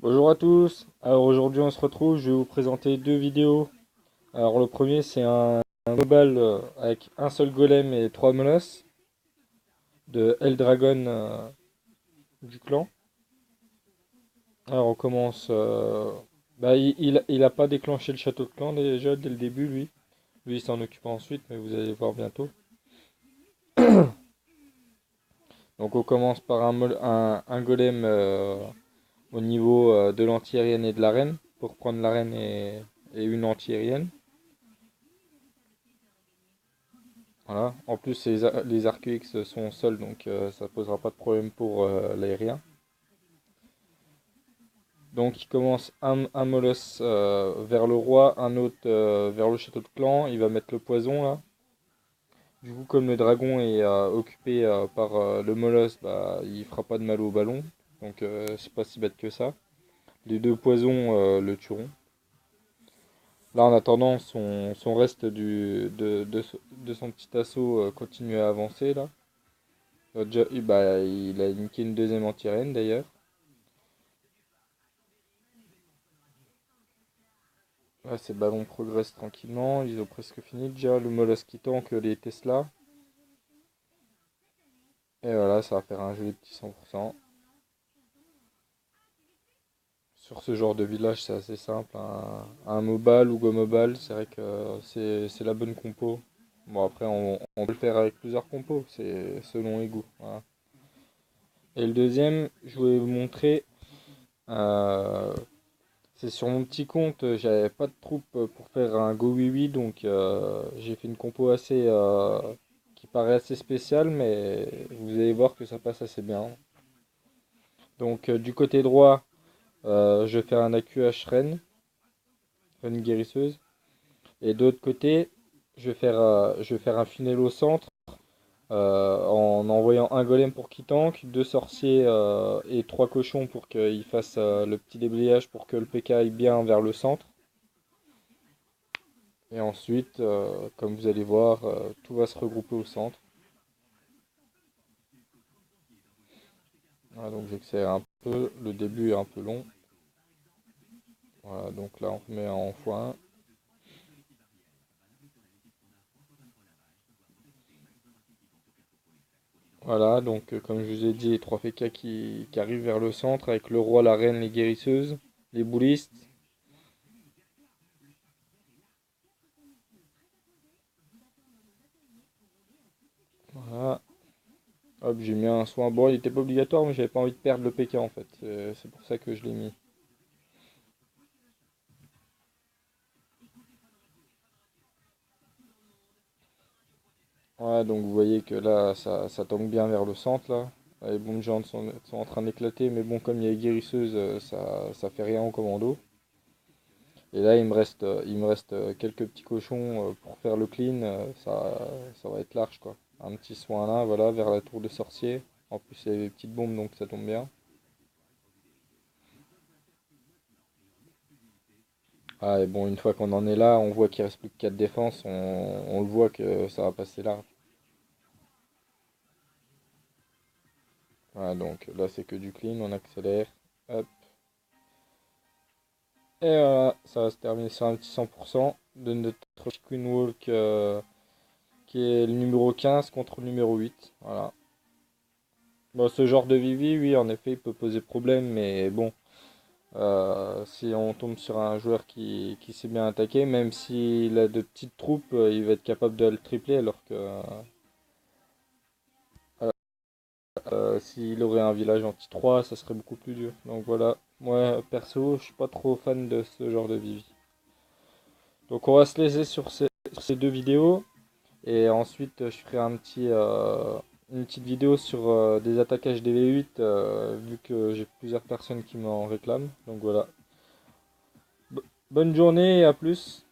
Bonjour à tous, alors aujourd'hui on se retrouve, je vais vous présenter deux vidéos. Alors le premier c'est un mobile avec un seul golem et trois molosses de Eldragon du clan. Alors on commence, il a pas déclenché le château de clan déjà dès le début lui il s'en occupe ensuite mais vous allez voir bientôt. Donc on commence par un golem au niveau de l'anti-aérienne et de l'arène pour prendre l'arène et une anti-aérienne. Voilà. En plus, les Arcuex sont seuls, donc ça posera pas de problème pour l'aérien. Donc il commence un molosse vers le roi, un autre vers le château de clan. Il va mettre le poison là. Du coup, comme le dragon est occupé par le molosse, bah, il fera pas de mal au ballon. Donc c'est pas si bête que ça. Les deux poisons le tueront. Là, en attendant, son reste de son petit assaut continue à avancer là. Il a niqué une deuxième anti-reine d'ailleurs. Là, ces ballons progressent tranquillement. Ils ont presque fini déjà. Le mollusque qui tank les Tesla. Et voilà, ça va faire un joli petit 100%. Sur ce genre de village, c'est assez simple. Un mobile ou go mobile, c'est vrai que c'est la bonne compo. Bon, après, on peut le faire avec plusieurs compos. C'est selon les goûts. Voilà. Et le deuxième, je voulais vous montrer. euh, C'est sur mon petit compte, j'avais pas de troupe pour faire un Go Oui Oui, donc j'ai fait une compo qui paraît assez spéciale, mais vous allez voir que ça passe assez bien. Donc du côté droit, je fais un AQH Reine guérisseuse, et de l'autre côté, je vais faire un funnel au centre en envoyant un golem pour qu'il tank, deux sorciers et trois cochons pour qu'ils fassent le petit déblayage pour que le PK aille bien vers le centre. Et ensuite, comme vous allez voir, tout va se regrouper au centre. Voilà, donc j'accélère un peu, le début est un peu long. Voilà, donc là on remet en x1. Voilà, donc comme je vous ai dit, les 3 FK qui arrivent vers le centre avec le roi, la reine, les guérisseuses, les boulistes. Voilà. Hop, j'ai mis un soin. Bon, il n'était pas obligatoire, mais j'avais pas envie de perdre le PK en fait. C'est pour ça que je l'ai mis. Voilà, donc vous voyez que là, ça tombe bien vers le centre là. Les bombes géantes sont en train d'éclater, mais bon, comme il y a les guérisseuses, ça fait rien au commando. Et là, il me reste quelques petits cochons pour faire le clean. Ça va être large quoi. Un petit soin là, voilà, vers la tour de sorcier. En plus, il y a des petites bombes, donc ça tombe bien. Ah, et bon, une fois qu'on en est là, on voit qu'il reste plus que 4 défenses. On le voit que ça va passer large. Voilà, donc là, c'est que du clean. On accélère. Hop. Et voilà, ça va se terminer sur un petit 100% de notre Queen Walk qui est le numéro 15 contre le numéro 8. Voilà. Bon, ce genre de Vivi, oui, en effet, il peut poser problème, mais bon, si on tombe sur un joueur qui sait bien attaquer, même s'il a de petites troupes, il va être capable de le tripler, alors que s'il aurait un village anti-3, ça serait beaucoup plus dur. Donc voilà, moi, perso, je suis pas trop fan de ce genre de Vivi. Donc on va se laisser sur ces deux vidéos. Et ensuite, je ferai une petite vidéo sur des attaquages DV8, vu que j'ai plusieurs personnes qui m'en réclament. Donc voilà. Bonne journée et à plus.